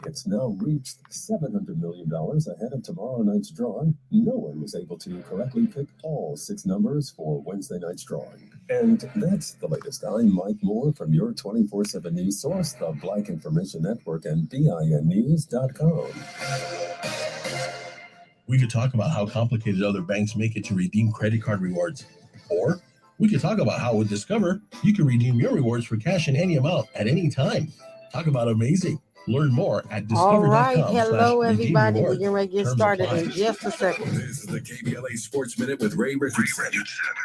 It's now reached $700 million ahead of tomorrow night's drawing. No one was able to correctly pick all six numbers for Wednesday night's drawing. And that's the latest. I'm Mike Moore from your 24/7 news source, the Black Information Network, and BINnews.com. We could talk about how complicated other banks make it to redeem credit card rewards. Or we could talk about how with Discover, you can redeem your rewards for cash in any amount at any time. Talk about amazing. Learn more at discover.com. All right. Hello, everybody. We're getting ready to get started in just a second. This is the KBLA Sports Minute with Ray Richardson.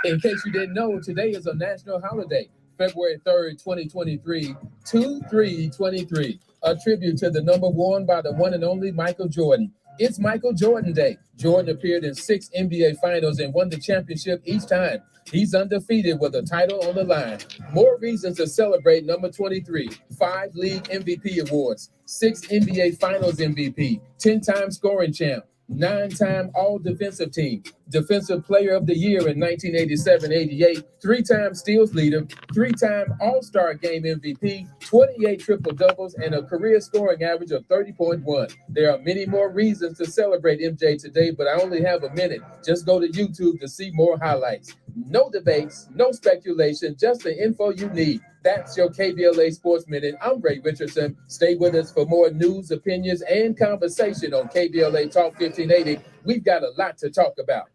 In case you didn't know, today is a national holiday, February 3rd, 2023, 2/3/23, a tribute to the number worn by the one and only Michael Jordan. It's Michael Jordan Day. Jordan appeared in 6 NBA Finals and won the championship each time. He's undefeated with a title on the line. More reasons to celebrate number 23. 5 league MVP awards, 6 NBA Finals MVP, 10-time scoring champ, 9-time All-Defensive Team, Defensive Player of the Year in 1987-88, 3-time steals leader, 3-time All-Star Game MVP, 28 triple-doubles, and a career scoring average of 30.1. There are many more reasons to celebrate MJ today, but I only have a minute. Just go to YouTube to see more highlights. No debates, no speculation, just the info you need. That's your KBLA Sports Minute. I'm Ray Richardson. Stay with us for more news, opinions, and conversation on KBLA Talk 1580. We've got a lot to talk about.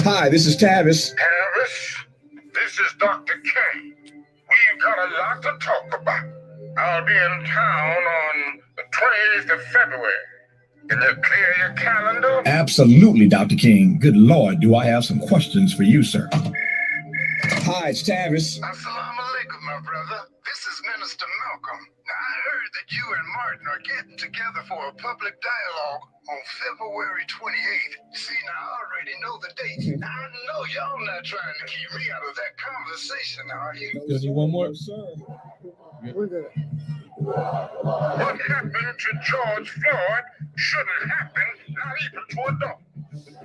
Hi, this is Tavis. Tavis, this is Dr. K. We've got a lot to talk about. I'll be in town on the 28th of February. Can you clear your calendar? Absolutely, Dr. King. Good Lord, do I have some questions for you, sir. Hi, it's Tavis. Assalamu alaikum, my brother. This is Minister Malcolm. Now, I heard that you and Martin are getting together for a public dialogue on February 28th. See, now I already know the date. Now, I know y'all not trying to keep me out of that conversation, are you? Does you one more? Sir, we're good. What happened to George Floyd shouldn't happen, not even to a dog.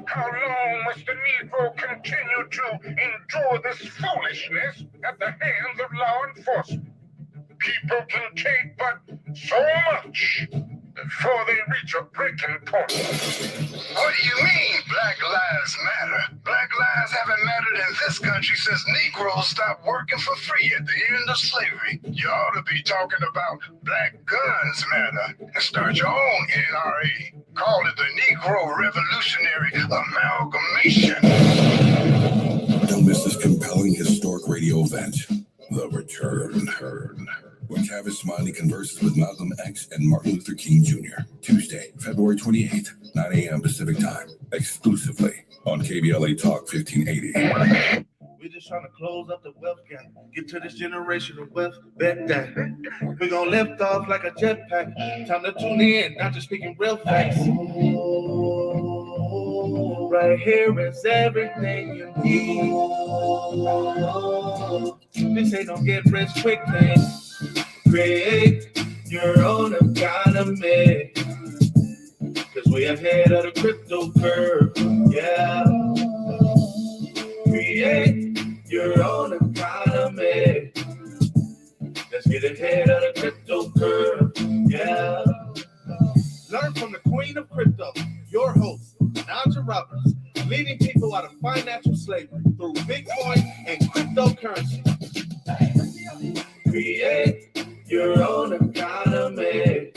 How long must the Negro continue to endure this foolishness at the hands of law enforcement? People can take but so much before they reach a breaking point. What do you mean, Black Lives Matter? Black lives haven't mattered in this country since Negroes stopped working for free at the end of slavery. You ought to be talking about Black Guns Matter and start your own NRA. Call it the Negro Revolutionary Amalgamation. Don't miss this compelling historic radio event, The Return. When Tavis Smiley converses with Malcolm X and Martin Luther King Jr. Tuesday, February 28th, 9 a.m. Pacific Time, exclusively on KBLA Talk 1580. We're just trying to close up the wealth gap, get to this generational wealth bet that we're gonna lift off like a jetpack. Time to tune in, not just speaking real facts. Right here is everything you need. This ain't no get rich quick thing. Create your own economy, cause we ahead of the crypto curve. Yeah. Create your own economy. Let's get ahead of the crypto curve. Yeah. Learn from the queen of crypto, your host, Najah Roberts, leading people out of financial slavery through Bitcoin and cryptocurrency. Create your own economy.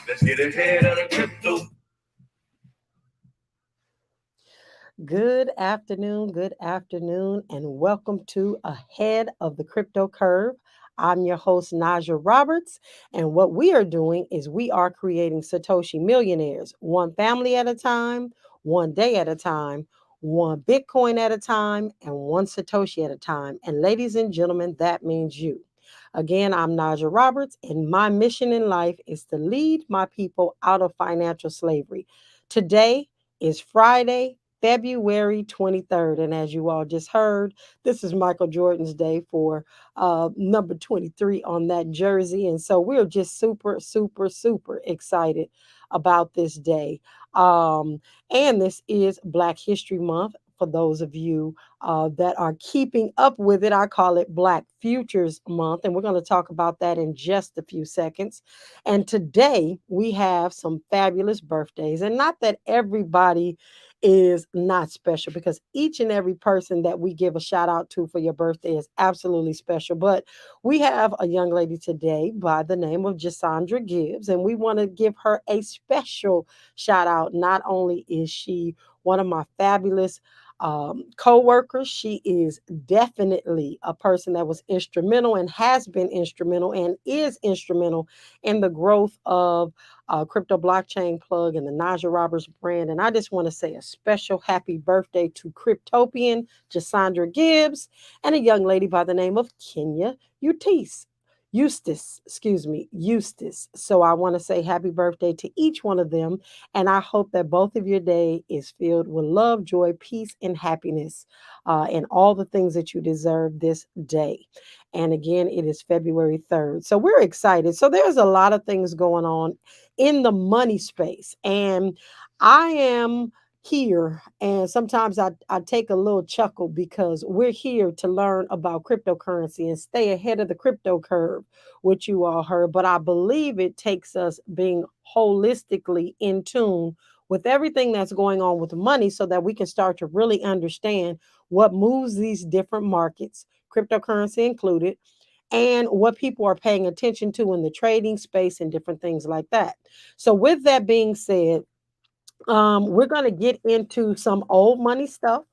Let's get ahead of the crypto. Good afternoon, and welcome to Ahead of the Crypto Curve. I'm your host, Najah Roberts, and what we are doing is we are creating Satoshi millionaires, one family at a time, one day at a time, one Bitcoin at a time, and one Satoshi at a time. And ladies and gentlemen, that means you. Again, I'm Najah Roberts, and my mission in life is to lead my people out of financial slavery. Today is Friday, February 23rd. And as you all just heard, this is Michael Jordan's day for number 23 on that jersey. And so we're just super excited about this day. And this is Black History Month for those of you that are keeping up with it. I call it Black Futures Month, and we're going to talk about that in just a few seconds. And today we have some fabulous birthdays, and not that everybody is not special, because each and every person that we give a shout out to for your birthday is absolutely special. But we have a young lady today by the name of Jasandra Gibbs, and we want to give her a special shout out. Not only is she one of my fabulous co-workers, she is definitely a person that was instrumental and has been instrumental and is instrumental in the growth of Crypto Blockchain Plug and the Najah Roberts brand. And I just want to say a special happy birthday to Cryptopian Jasandra Gibbs and a young lady by the name of Kenya Eustace. So I want to say happy birthday to each one of them. And I hope that both of your day is filled with love, joy, peace, and happiness, and all the things that you deserve this day. And again, it is February 3rd. So we're excited. So there's a lot of things going on in the money space. And I am here, and sometimes I take a little chuckle because we're here to learn about cryptocurrency and stay ahead of the crypto curve, which you all heard. But I believe it takes us being holistically in tune with everything that's going on with money so that we can start to really understand what moves these different markets, cryptocurrency included, and what people are paying attention to in the trading space and different things like that. So, with that being said, we're going to get into some old money stuff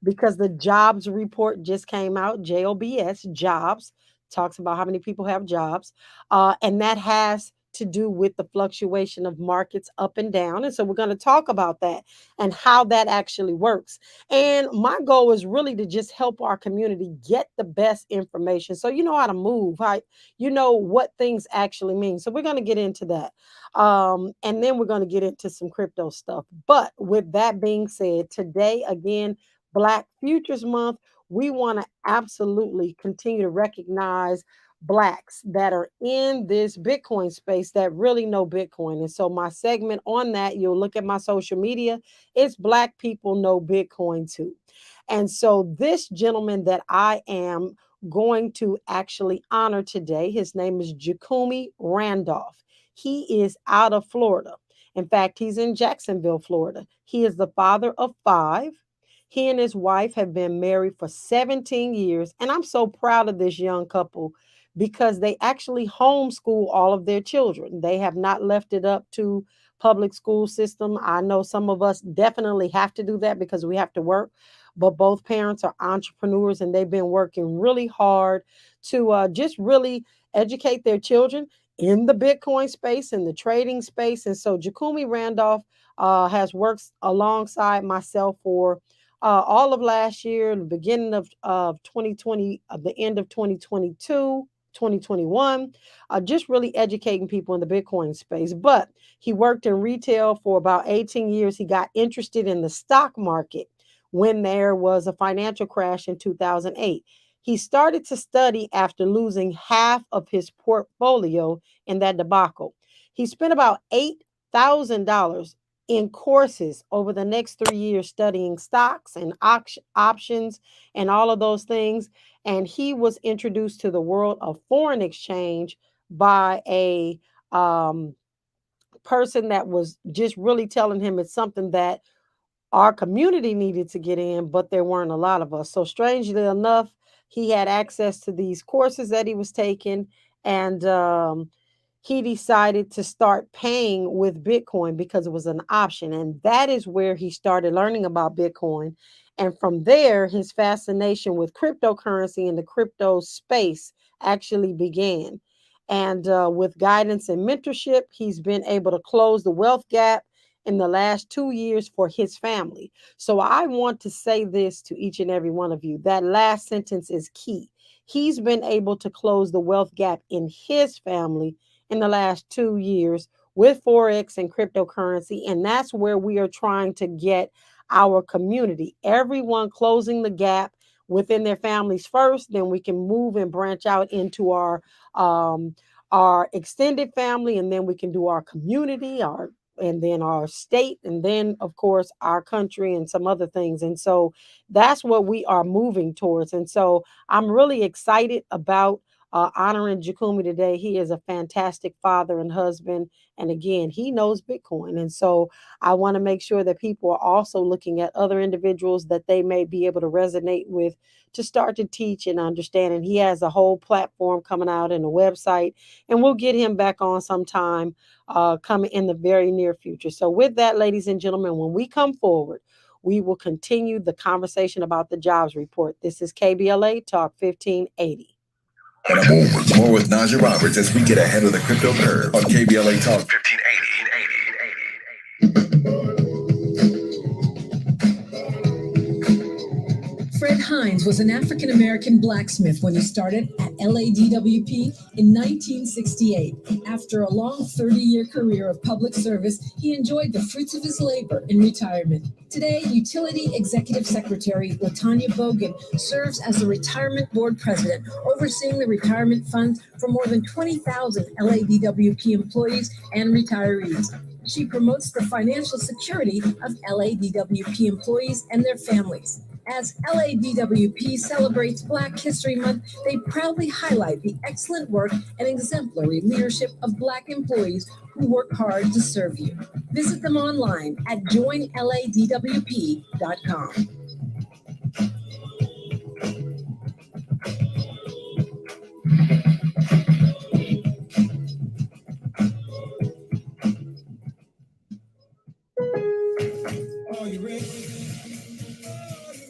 because the jobs report just came out. JOBS, jobs, talks about how many people have jobs. And that has to do with the fluctuation of markets up and down. And so we're going to talk about that and how that actually works. And my goal is really to just help our community get the best information so you know how to move, how you know what things actually mean. So we're going to get into that. And then we're going to get into some crypto stuff. But with that being said, today, again, Black Futures Month, we want to absolutely continue to recognize Blacks that are in this Bitcoin space that really know Bitcoin. And so, my segment on that, you'll look at my social media, it's Black people know Bitcoin too. And so, this gentleman that I am going to actually honor today, his name is Jakumi Randolph. He is out of Florida. In fact, he's in Jacksonville, Florida. He is the father of five. He and his wife have been married for 17 years. And I'm so proud of this young couple because they actually homeschool all of their children. They have not left it up to public school system. I know some of us definitely have to do that because we have to work, but both parents are entrepreneurs and they've been working really hard to just really educate their children in the Bitcoin space, in the trading space. And so Jakumi Randolph has worked alongside myself for all of last year, the beginning of 2020, the end of 2022, 2021, just really educating people in the Bitcoin space. But he worked in retail for about 18 years. He got interested in the stock market when there was a financial crash in 2008. He started to study after losing half of his portfolio in that debacle. He spent about $8,000 in courses over the next 3 years studying stocks and options and all of those things. And he was introduced to the world of foreign exchange by a person that was just really telling him it's something that our community needed to get in, but there weren't a lot of us. So, strangely enough, he had access to these courses that he was taking, and he decided to start paying with Bitcoin because it was an option. And that is where he started learning about Bitcoin. And from there, his fascination with cryptocurrency and the crypto space actually began. And with guidance and mentorship, he's been able to close the wealth gap in the last 2 years for his family. So I want to say this to each and every one of you. That last sentence is key. He's been able to close the wealth gap in his family in the last 2 years with Forex and cryptocurrency. And that's where we are trying to get our community, everyone closing the gap within their families first. Then we can move and branch out into our extended family, and then we can do our community, our and then our state, and then, of course, our country and some other things. And so that's what we are moving towards. And so I'm really excited about honoring Jakumi today. He is a fantastic father and husband. And again, he knows Bitcoin. And so I want to make sure that people are also looking at other individuals that they may be able to resonate with to start to teach and understand. And he has a whole platform coming out and a website, and we'll get him back on sometime coming in the very near future. So with that, ladies and gentlemen, when we come forward, we will continue the conversation about the jobs report. This is KBLA Talk 1580. And more with Najah Roberts as we get ahead of the crypto curve on KBLA Talk 1580. Fred Hines was an African-American blacksmith when he started at LADWP in 1968. After a long 30-year career of public service, he enjoyed the fruits of his labor in retirement. Today, Utility Executive Secretary LaTanya Bogan serves as the Retirement Board President, overseeing the retirement funds for more than 20,000 LADWP employees and retirees. She promotes the financial security of LADWP employees and their families. As LADWP celebrates Black History Month, they proudly highlight the excellent work and exemplary leadership of Black employees who work hard to serve you. Visit them online at joinladwp.com.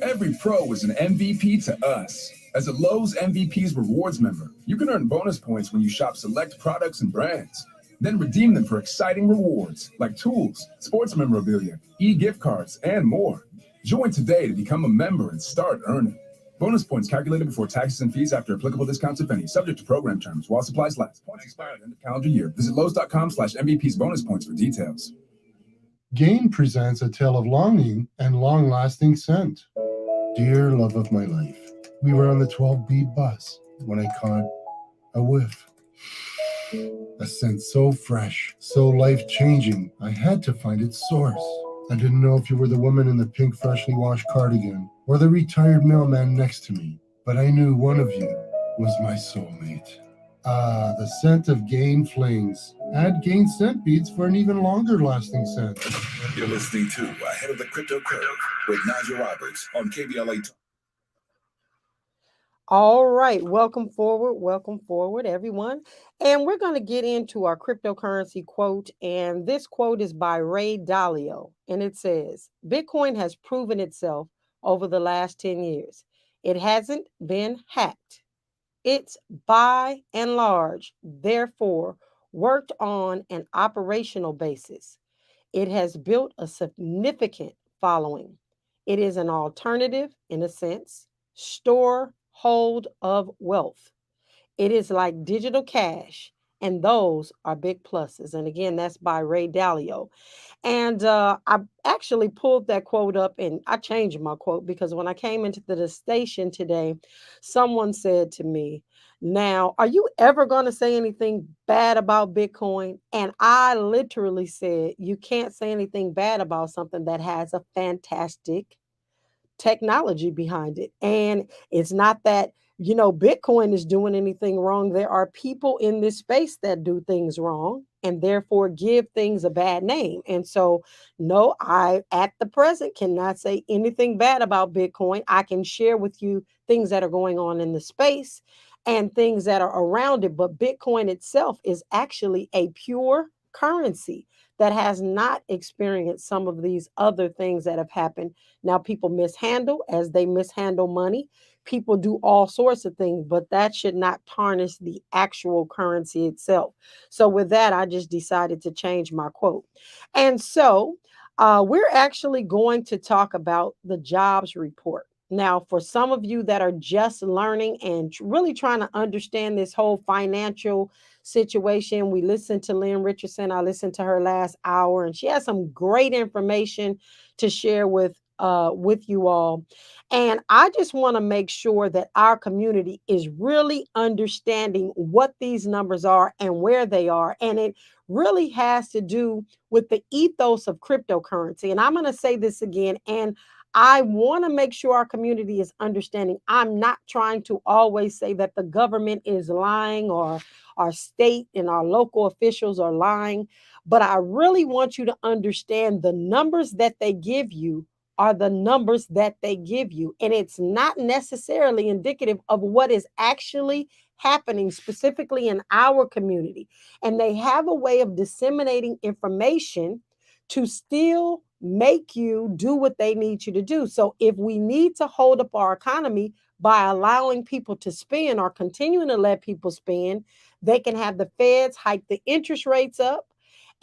Every pro is an MVP to us. As a Lowe's MVP's Rewards member, you can earn bonus points when you shop select products and brands. Then redeem them for exciting rewards like tools, sports memorabilia, e-gift cards, and more. Join today to become a member and start earning. Bonus points calculated before taxes and fees after applicable discounts, if any, subject to program terms while supplies last. Points expire at the end of calendar year. Visit Lowe's.com/MVP's bonus points for details. Gain presents a tale of longing and long-lasting scent. Dear love of my life, we were on the 12B bus when I caught a whiff. A scent so fresh, so life-changing, I had to find its source. I didn't know if you were the woman in the pink freshly washed cardigan or the retired mailman next to me, but I knew one of you was my soulmate. Ah, the scent of Gain Flings. Add Gain scent beads for an even longer lasting scent. You're listening to Ahead of the Crypto Curve with Najah Roberts on KBLA Talk. All right, welcome forward, everyone. And we're going to get into our cryptocurrency quote. And this quote is by Ray Dalio. And it says, Bitcoin has proven itself over the last 10 years. It hasn't been hacked. It's by and large, therefore, worked on an operational basis. It has built a significant following. It is an alternative, in a sense, store hold of wealth. It is like digital cash, and those are big pluses. And again, that's by Ray Dalio. And I actually pulled that quote up and I changed my quote because when I came into the station today, someone said to me, now, are you ever going to say anything bad about Bitcoin? And I literally said, you can't say anything bad about something that has a fantastic technology behind it. And it's not that, Bitcoin is doing anything wrong. There are people in this space that do things wrong and therefore give things a bad name. And so, no, I at the present cannot say anything bad about Bitcoin. I can share with you things that are going on in the space and things that are around it. But Bitcoin itself is actually a pure currency that has not experienced some of these other things that have happened. Now, people mishandle as they mishandle money. People do all sorts of things, but that should not tarnish the actual currency itself. So with that, I just decided to change my quote. And so we're actually going to talk about the jobs report. Now, for some of you that are just learning and really trying to understand this whole financial situation, we listened to Lynn Richardson. I listened to her last hour, and she has some great information to share with with you all. And I just want to make sure that our community is really understanding what these numbers are and where they are. And it really has to do with the ethos of cryptocurrency. And I'm going to say this again, and I want to make sure our community is understanding. I'm not trying to always say that the government is lying or our state and our local officials are lying, but I really want you to understand the numbers that they give you are the numbers that they give you. And it's not necessarily indicative of what is actually happening specifically in our community. And they have a way of disseminating information to still make you do what they need you to do. So if we need to hold up our economy by allowing people to spend or continuing to let people spend, they can have the feds hike the interest rates up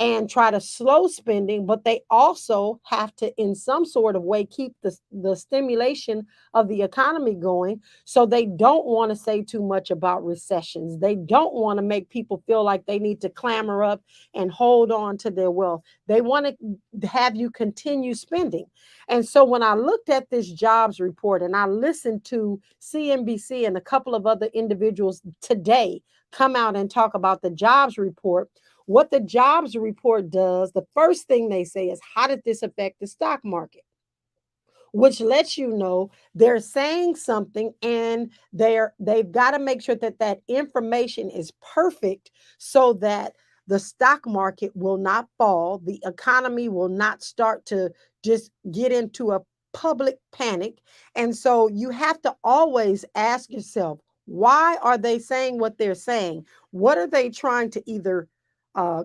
and try to slow spending, but they also have to, in some sort of way, keep the stimulation of the economy going. So they don't want to say too much about recessions. They don't want to make people feel like they need to clamor up and hold on to their wealth. They want to have you continue spending. And so when I looked at this jobs report and I listened to CNBC and a couple of other individuals today come out and talk about the jobs report, what the jobs report does, the first thing they say is, how did this affect the stock market? Which lets you know they're saying something and they've got to make sure that that information is perfect so that the stock market will not fall, the economy will not start to just get into a public panic. And so you have to always ask yourself, why are they saying what they're saying? What are they trying to either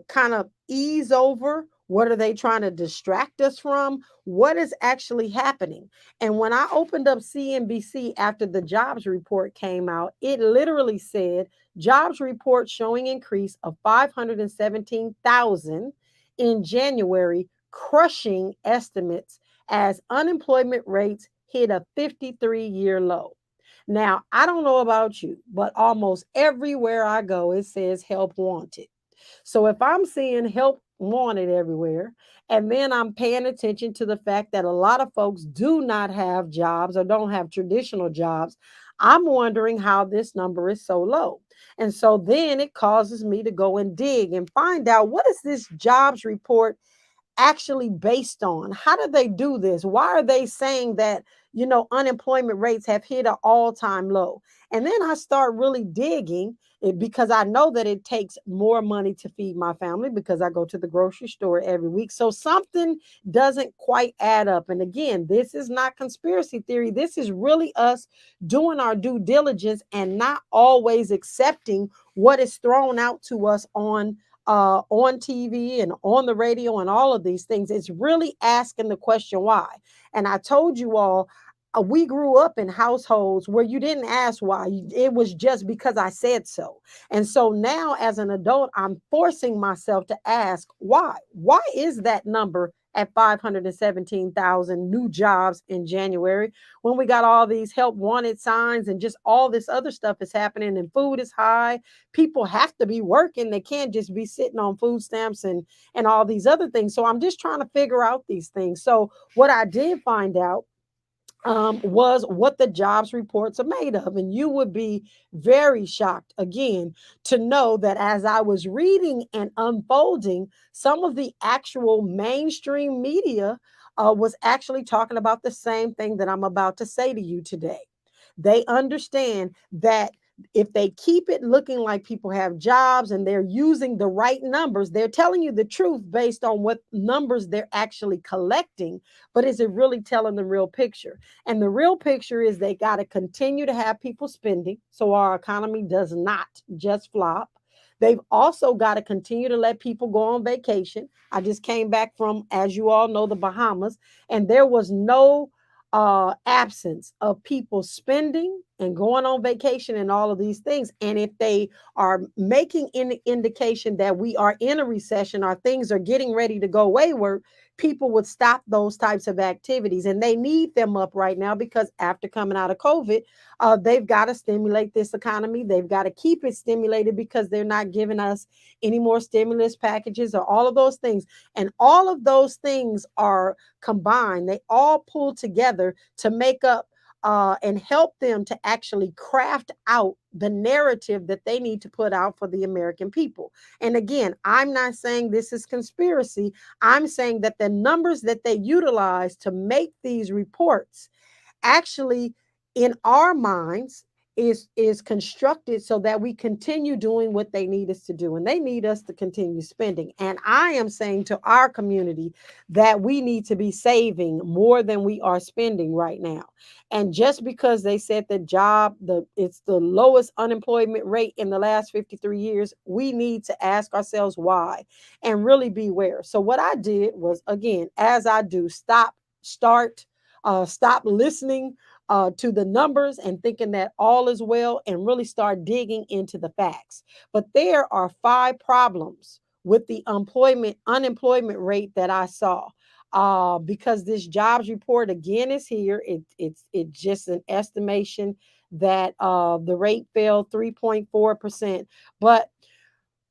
kind of ease over? What are they trying to distract us from? What is actually happening? And when I opened up CNBC after the jobs report came out, it literally said jobs report showing increase of 517,000 in January, crushing estimates as unemployment rates hit a 53-year low. Now, I don't know about you, but almost everywhere I go, it says help wanted. So if I'm seeing help wanted everywhere, and then I'm paying attention to the fact that a lot of folks do not have jobs or don't have traditional jobs, I'm wondering how this number is so low. And so then it causes me to go and dig and find out, what is this jobs report actually based on? How do they do this? Why are they saying that, unemployment rates have hit an all-time low? And then I start really digging it, because I know that it takes more money to feed my family because I go to the grocery store every week. So something doesn't quite add up. And again, this is not conspiracy theory. This is really us doing our due diligence and not always accepting what is thrown out to us on TV and on the radio and all of these things. It's really asking the question why. And I told you all, we grew up in households where you didn't ask why. It was just because I said so. And so now as an adult, I'm forcing myself to ask why. Why is that number at 517,000 new jobs in January when we got all these help wanted signs and just all this other stuff is happening and food is high? People have to be working. They can't just be sitting on food stamps and all these other things. So I'm just trying to figure out these things. So what I did find out was what the jobs reports are made of. And you would be very shocked, again, to know that as I was reading and unfolding, some of the actual mainstream media was actually talking about the same thing that I'm about to say to you today. They understand that if they keep it looking like people have jobs and they're using the right numbers, they're telling you the truth based on what numbers they're actually collecting. But is it really telling the real picture? And the real picture is they got to continue to have people spending so our economy does not just flop. They've also got to continue to let people go on vacation. I just came back from, as you all know, the Bahamas, and there was no absence of people spending and going on vacation and all of these things. And if they are making an indication that we are in a recession or things are getting ready to go wayward, people would stop those types of activities. And they need them up right now because after coming out of COVID, they've got to stimulate this economy. They've got to keep it stimulated because they're not giving us any more stimulus packages or all of those things. And all of those things are combined. They all pull together to make up and help them to actually craft out the narrative that they need to put out for the American people. And again, I'm not saying this is conspiracy. I'm saying that the numbers that they utilize to make these reports actually in our minds is constructed so that we continue doing what they need us to do, and they need us to continue spending. And I am saying to our community that we need to be saving more than we are spending right now. And just because they said it's the lowest unemployment rate in the last 53 years, we need to ask ourselves why and really beware. So what I did was, again, as I do, stop listening to the numbers and thinking that all is well, and really start digging into the facts. But there are 5 problems with the unemployment rate that I saw. Because this jobs report again is here. It's just an estimation that the rate fell 3.4%. But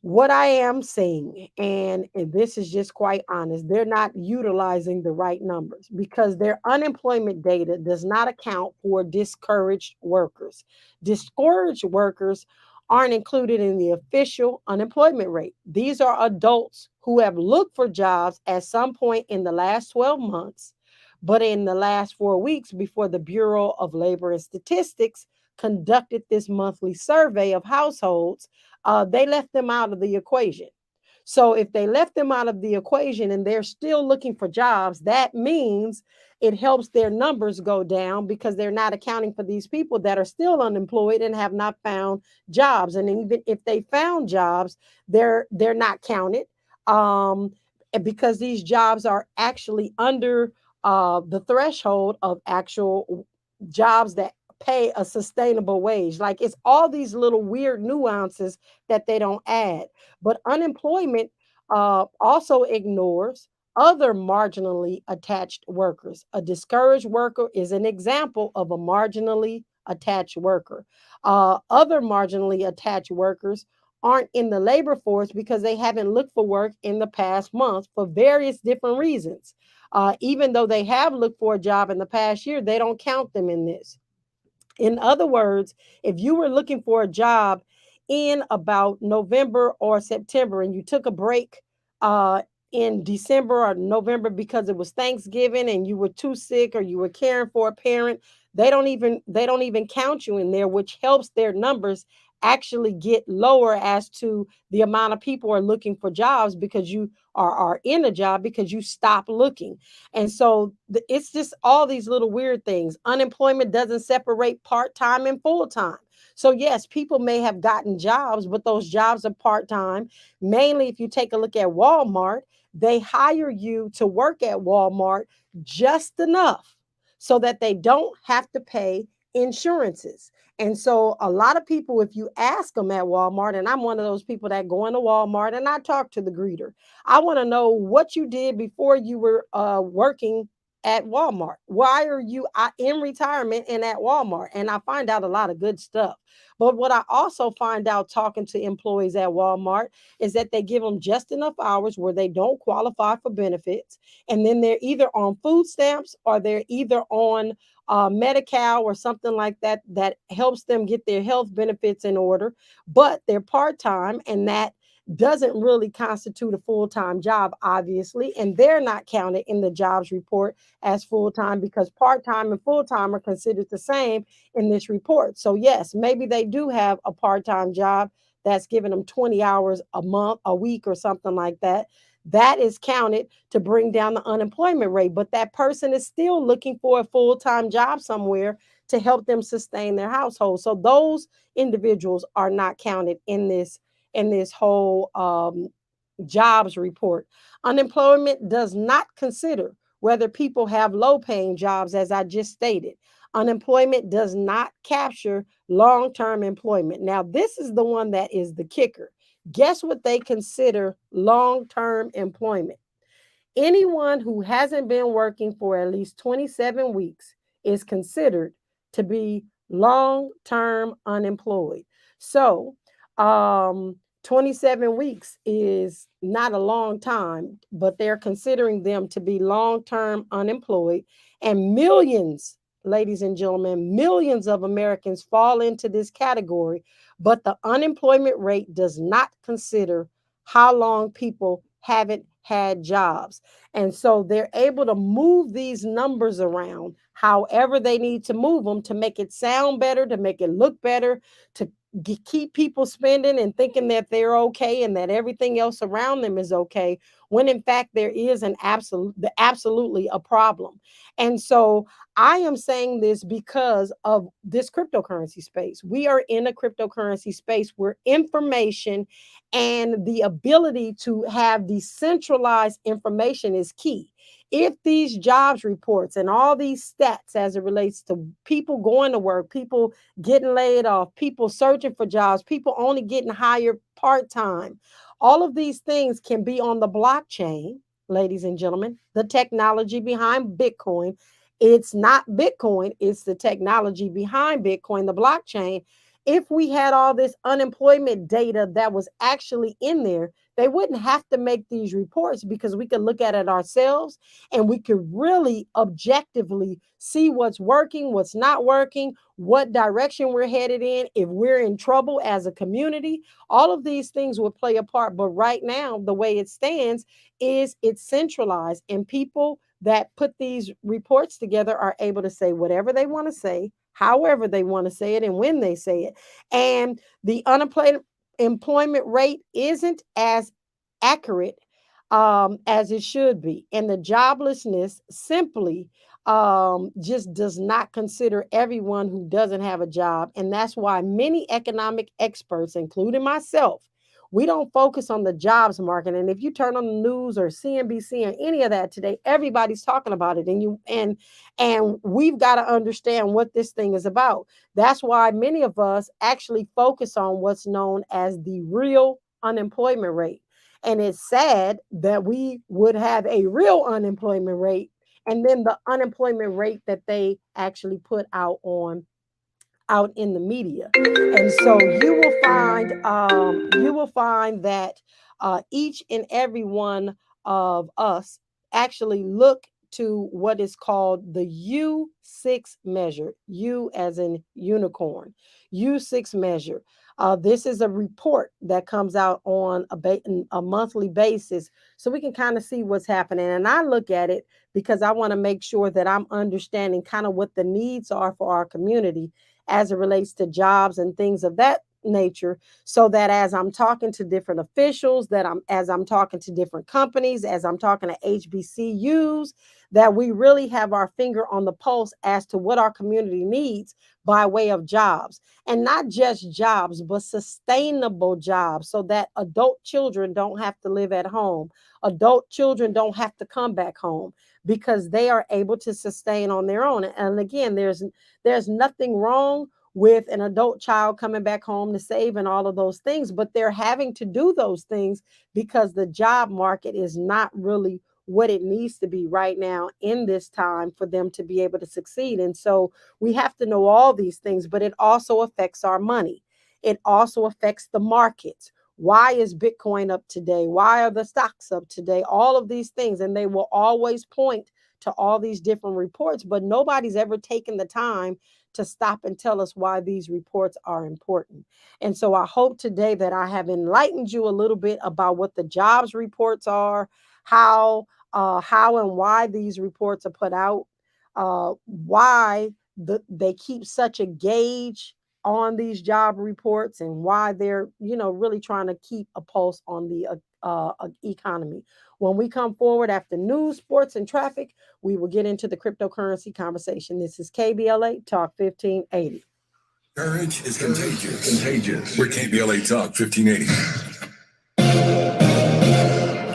what I am saying, and this is just quite honest, they're not utilizing the right numbers because their unemployment data does not account for discouraged workers. Discouraged workers aren't included in the official unemployment rate. These are adults who have looked for jobs at some point in the last 12 months, but in the last 4 weeks before the Bureau of Labor and Statistics conducted this monthly survey of households, they left them out of the equation. So if they left them out of the equation and they're still looking for jobs, that means it helps their numbers go down because they're not accounting for these people that are still unemployed and have not found jobs. And even if they found jobs, they're not counted, because these jobs are actually under the threshold of actual jobs that pay a sustainable wage. Like, it's all these little weird nuances that they don't add. But unemployment also ignores other marginally attached workers. A discouraged worker is an example of a marginally attached worker. Other marginally attached workers aren't in the labor force because they haven't looked for work in the past month for various different reasons. Even though they have looked for a job in the past year, they don't count them in this. In other words, if you were looking for a job in about November or September and you took a break uh, in December or November because it was Thanksgiving and you were too sick or you were caring for a parent, they don't even count you in there, which helps their numbers actually get lower as to the amount of people are looking for jobs because you are in a job because you stop looking. And so it's just all these little weird things. Unemployment doesn't separate part-time and full-time. So yes, people may have gotten jobs, but those jobs are part-time. Mainly if you take a look at Walmart, they hire you to work at Walmart just enough so that they don't have to pay insurances. And so a lot of people, if you ask them at Walmart, and I'm one of those people that go into Walmart and I talk to the greeter, I want to know what you did before you were working at Walmart. Why are you in retirement and at Walmart? And I find out a lot of good stuff. But what I also find out talking to employees at Walmart is that they give them just enough hours where they don't qualify for benefits. And then they're either on food stamps or they're either on Medi-Cal or something like that that helps them get their health benefits in order. But they're part-time, and that doesn't really constitute a full-time job, obviously, and they're not counted in the jobs report as full-time because part-time and full-time are considered the same in this report. So yes, maybe they do have a part-time job that's giving them 20 hours a month, a week, or something like that. That is counted to bring down the unemployment rate, but that person is still looking for a full-time job somewhere to help them sustain their household. So those individuals are not counted in this whole jobs report. Unemployment does not consider whether people have low paying jobs, as I just stated. Unemployment does not capture long-term employment. Now, this is the one that is the kicker. Guess what they consider long-term employment? Anyone who hasn't been working for at least 27 weeks is considered to be long-term unemployed. So, 27 weeks is not a long time, but they're considering them to be long-term unemployed. And millions, ladies and gentlemen, millions of Americans fall into this category, but the unemployment rate does not consider how long people haven't had jobs. And so they're able to move these numbers around however they need to move them to make it sound better, to make it look better, to keep people spending and thinking that they're okay and that everything else around them is okay, when in fact there is absolutely a problem. And so I am saying this because of this cryptocurrency space. We are in a cryptocurrency space where information and the ability to have decentralized information is key. If these jobs reports and all these stats as it relates to people going to work, people getting laid off, people searching for jobs, people only getting hired part-time, all of these things can be on the blockchain, ladies and gentlemen, the technology behind Bitcoin. It's not Bitcoin, it's the technology behind Bitcoin, the blockchain. If we had all this unemployment data that was actually in there, they wouldn't have to make these reports because we could look at it ourselves and we could really objectively see what's working, what's not working, what direction we're headed in, if we're in trouble as a community. All of these things would play a part. But right now, the way it stands is it's centralized, and people that put these reports together are able to say whatever they want to say, however they want to say it, and when they say it. And the unemployment rate isn't as accurate as it should be. And the joblessness simply just does not consider everyone who doesn't have a job. And that's why many economic experts, including myself, we don't focus on the jobs market. And if you turn on the news or CNBC or any of that today, everybody's talking about it. And we've got to understand what this thing is about. That's why many of us actually focus on what's known as the real unemployment rate. And it's sad that we would have a real unemployment rate and then the unemployment rate that they actually put out in the media. And so you will find that each and every one of us actually look to what is called the U6 measure, U as in unicorn, U6 measure. This is a report that comes out on a monthly basis, so we can kind of see what's happening. And I look at it because I want to make sure that I'm understanding kind of what the needs are for our community as it relates to jobs and things of that nature, so that as I'm talking to different officials, as I'm talking to different companies, as I'm talking to HBCUs, that we really have our finger on the pulse as to what our community needs by way of jobs. And not just jobs, but sustainable jobs, so that adult children don't have to live at home. Adult children don't have to come back home because they are able to sustain on their own. And again, there's nothing wrong with an adult child coming back home to save and all of those things, but they're having to do those things because the job market is not really what it needs to be right now in this time for them to be able to succeed. And so we have to know all these things, but it also affects our money. It also affects the markets. Why is Bitcoin up today? Why are the stocks up today? All of these things. And they will always point to all these different reports, but nobody's ever taken the time to stop and tell us why these reports are important. And so I hope today that I have enlightened you a little bit about what the jobs reports are, how and why these reports are put out, why they keep such a gauge on these job reports, and why they're really trying to keep a pulse on the economy. When we come forward after news, sports, and traffic, we will get into the cryptocurrency conversation. This is KBLA Talk 1580. Courage is contagious. We're KBLA Talk 1580.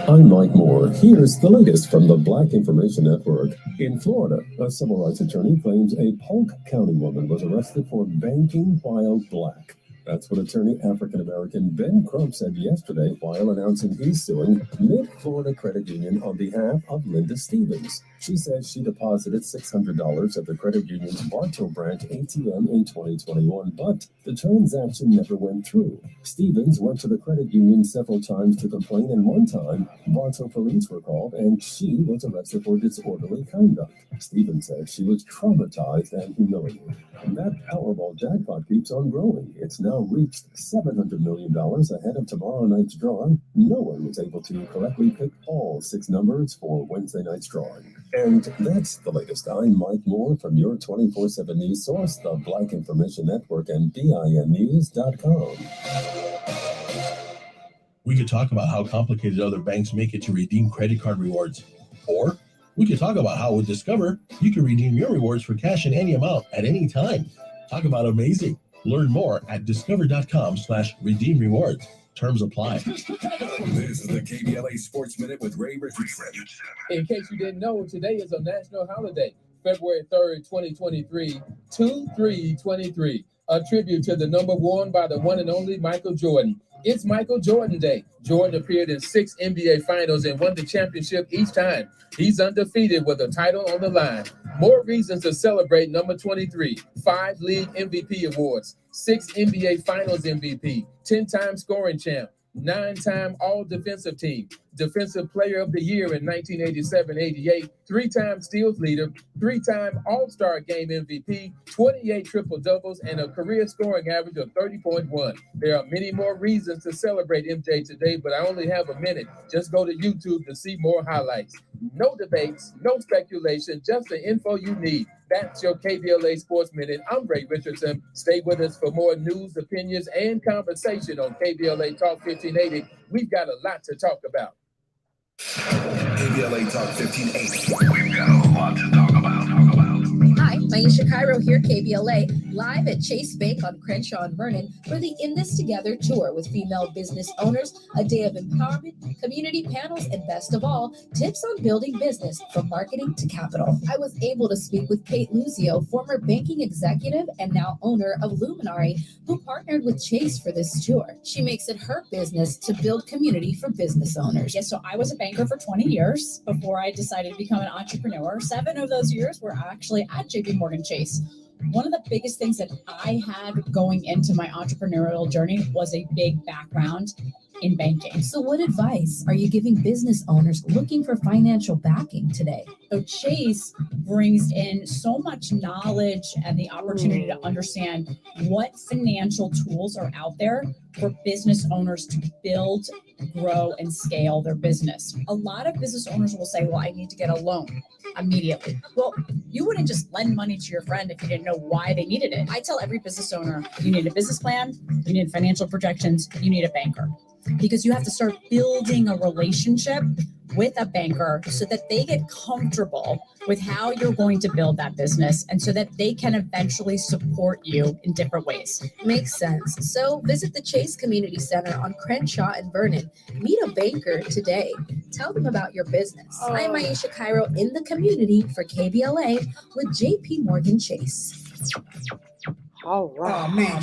I'm Mike Moore. Here's the latest from the Black Information Network. In Florida, a civil rights attorney claims a Polk County woman was arrested for banking while black. That's what attorney African-American Ben Crump said yesterday while announcing he's suing Mid-Florida Credit Union on behalf of Linda Stevens. She says she deposited $600 at the credit union's Bartow branch ATM in 2021, but the transaction never went through. Stevens went to the credit union several times to complain, and one time, Bartow police were called and she was arrested for disorderly conduct. Stevens said she was traumatized and humiliated. And that Powerball jackpot keeps on growing. It's now reached $700 million ahead of tomorrow night's drawing. No one was able to correctly pick all 6 numbers for Wednesday night's drawing. And that's the latest. I'm Mike Moore from your 24/7 news source, the Black Information Network, and BINnews.com. We could talk about how complicated other banks make it to redeem credit card rewards. Or we could talk about how with Discover, you can redeem your rewards for cash in any amount at any time. Talk about amazing. Learn more at discover.com/redeem rewards. Terms apply. This is the KBLA Sports Minute with Ray Richardson. In case you didn't know, today is a national holiday, February 3rd, 2023, 2/3/23. A tribute to the number worn by the one and only Michael Jordan. It's Michael Jordan Day. Jordan appeared in 6 NBA Finals and won the championship each time. He's undefeated with a title on the line. More reasons to celebrate number 23. 5 league MVP awards, 6 NBA Finals MVP, 10-time scoring champ, 9-time All-Defensive Team, Defensive Player of the Year in 1987-88, 3-time steals leader, 3-time All-Star Game MVP, 28 triple-doubles, and a career scoring average of 30.1. There are many more reasons to celebrate MJ today, but I only have a minute. Just go to YouTube to see more highlights. No debates, no speculation, just the info you need. That's your KBLA Sports Minute. I'm Ray Richardson. Stay with us for more news, opinions, and conversation on KBLA Talk 1580. We've got a lot to talk about. KBLA Talk 1580. We've got a lot to talk about. Hi, Maisha Cairo here, KBLA, live at Chase Bank on Crenshaw and Vernon for the In This Together tour with female business owners, a day of empowerment, community panels, and best of all, tips on building business from marketing to capital. I was able to speak with Kate Luzio, former banking executive and now owner of Luminary, who partnered with Chase for this tour. She makes it her business to build community for business owners. Yes, so I was a banker for 20 years before I decided to become an entrepreneur. 7 of those years were actually at JP Morgan Chase. One of the biggest things that I had going into my entrepreneurial journey was a big background in banking. So what advice are you giving business owners looking for financial backing today? So Chase brings in so much knowledge and the opportunity to understand what financial tools are out there for business owners to build, grow, and scale their business. A lot of business owners will say, well, I need to get a loan immediately. Well, you wouldn't just lend money to your friend if you didn't know why they needed it. I tell every business owner, you need a business plan, you need financial projections, you need a banker. Because you have to start building a relationship with a banker so that they get comfortable with how you're going to build that business and so that they can eventually support you in different ways. Makes sense. So visit the Chase Community Center on Crenshaw and Vernon. Meet a banker today. Tell them about your business. I'm Maisha Cairo in the community for KBLA with JP Morgan Chase. All right.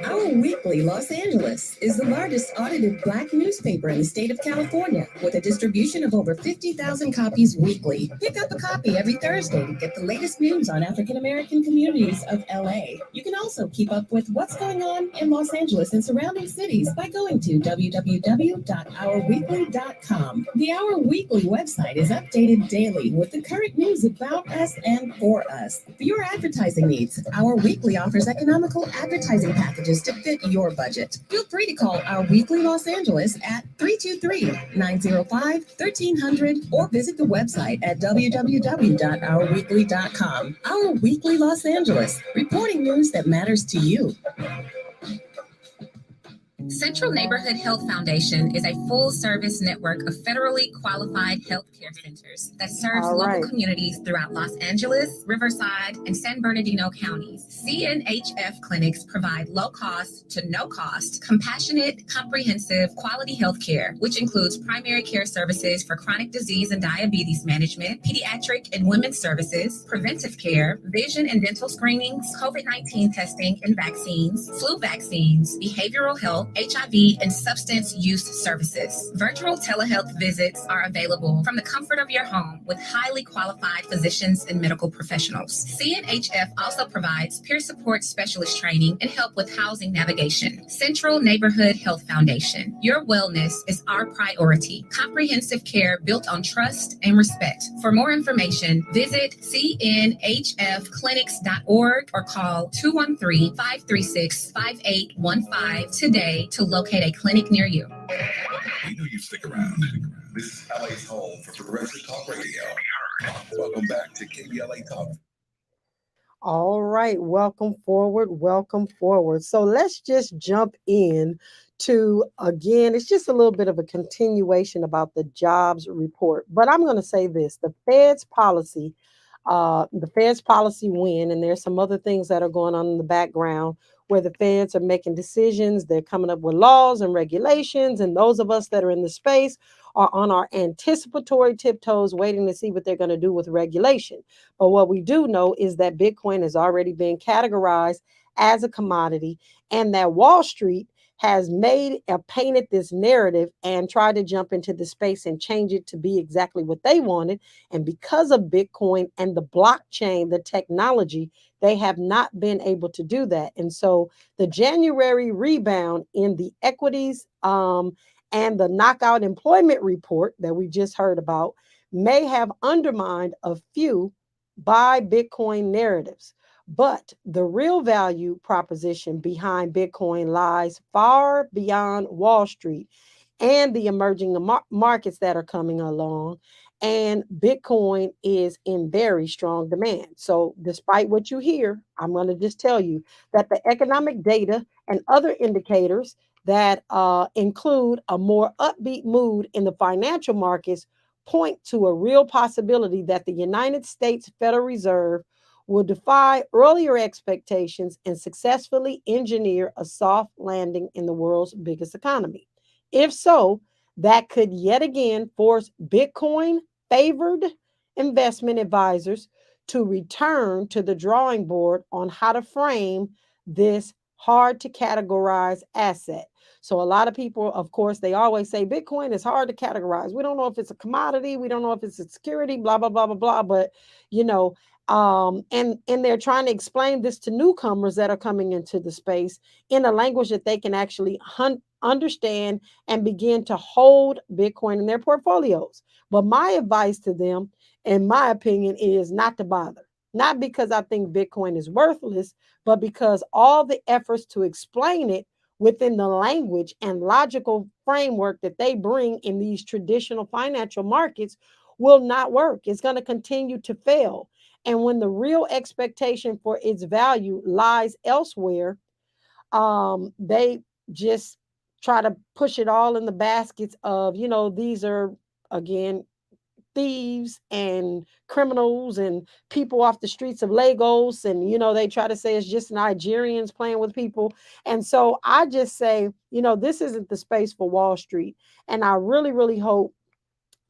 Our Weekly Los Angeles is the largest audited Black newspaper in the state of California with a distribution of over 50,000 copies weekly. Pick up a copy every Thursday to get the latest news on African American communities of LA. You can also keep up with what's going on in Los Angeles and surrounding cities by going to www.ourweekly.com. The Our Weekly website is updated daily with the current news about us and for us. For your advertising needs, Our Weekly offers economical advertising packages to fit your budget. Feel free to call Our Weekly Los Angeles at 323-905-1300 or visit the website at www.ourweekly.com. Our Weekly Los Angeles, reporting news that matters to you. Central Neighborhood Health Foundation is a full-service network of federally qualified healthcare centers that serves All local right. communities throughout Los Angeles, Riverside, and San Bernardino counties. CNHF clinics provide low-cost to no-cost, compassionate, comprehensive, quality healthcare, which includes primary care services for chronic disease and diabetes management, pediatric and women's services, preventive care, vision and dental screenings, COVID-19 testing and vaccines, flu vaccines, behavioral health, HIV, and substance use services. Virtual telehealth visits are available from the comfort of your home with highly qualified physicians and medical professionals. CNHF also provides peer support specialist training and help with housing navigation. Central Neighborhood Health Foundation. Your wellness is our priority. Comprehensive care built on trust and respect. For more information, visit cnhfclinics.org or call 213-536-5815 today to locate a clinic near you. We knew you'd stick around. This is LA's home for Progressive Talk Radio. Welcome back to KBLA Talk. All right, welcome forward, welcome forward. So let's just jump in to, again, it's just a little bit of a continuation about the jobs report. But I'm going to say this, the Fed's policy win, and there's some other things that are going on in the background where the feds are making decisions. They're coming up with laws and regulations, and those of us that are in the space are on our anticipatory tiptoes waiting to see what they're going to do with regulation. But what we do know is that Bitcoin has already been categorized as a commodity, and that Wall Street has painted this narrative and tried to jump into the space and change it to be exactly what they wanted. And because of Bitcoin and the blockchain, the technology, they have not been able to do that. And so the January rebound in the equities and the knockout employment report that we just heard about may have undermined a few buy Bitcoin narratives. But the real value proposition behind Bitcoin lies far beyond Wall Street and the emerging markets that are coming along. And Bitcoin is in very strong demand. So despite what you hear, I'm going to just tell you that the economic data and other indicators that include a more upbeat mood in the financial markets point to a real possibility that the United States Federal Reserve will defy earlier expectations and successfully engineer a soft landing in the world's biggest economy. If so, that could yet again force Bitcoin favored investment advisors to return to the drawing board on how to frame this hard to categorize asset. So a lot of people, of course, they always say Bitcoin is hard to categorize. We don't know if it's a commodity. We don't know if it's a security, blah, blah, blah, blah, blah. But, and they're trying to explain this to newcomers that are coming into the space in a language that they can actually understand and begin to hold Bitcoin in their portfolios. But my advice to them, in my opinion, is not to bother. Not because I think Bitcoin is worthless, but because all the efforts to explain it within the language and logical framework that they bring in these traditional financial markets will not work. It's going to continue to fail. And when the real expectation for its value lies elsewhere, they just try to push it all in the baskets of, these are, again, thieves and criminals and people off the streets of Lagos. And, they try to say it's just Nigerians playing with people. And so I just say, this isn't the space for Wall Street. And I really, really hope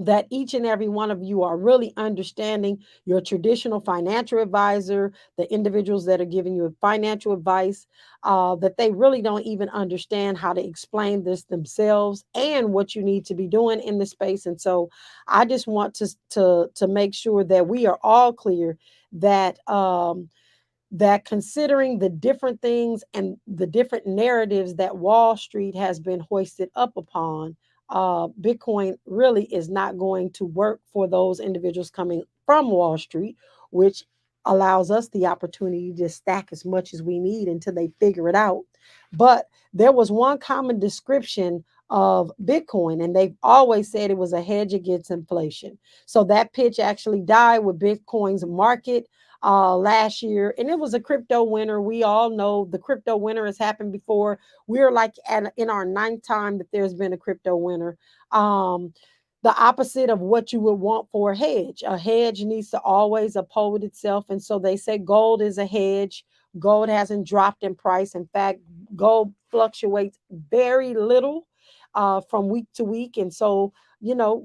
that each and every one of you are really understanding your traditional financial advisor, the individuals that are giving you financial advice, that they really don't even understand how to explain this themselves and what you need to be doing in this space. And so I just want to make sure that we are all clear that that considering the different things and the different narratives that Wall Street has been hoisted up upon, Bitcoin really is not going to work for those individuals coming from Wall Street, which allows us the opportunity to stack as much as we need until they figure it out. But there was one common description of Bitcoin, and they've always said it was a hedge against inflation. So that pitch actually died with Bitcoin's market last year, and it was a crypto winter. We all know the crypto winter has happened before. We're like in our ninth time that there's been a crypto winter. Um, the opposite of what you would want for a hedge. A hedge needs to always uphold itself. And so they say gold is a hedge. Gold hasn't dropped in price. In fact, gold fluctuates very little from week to week. And so,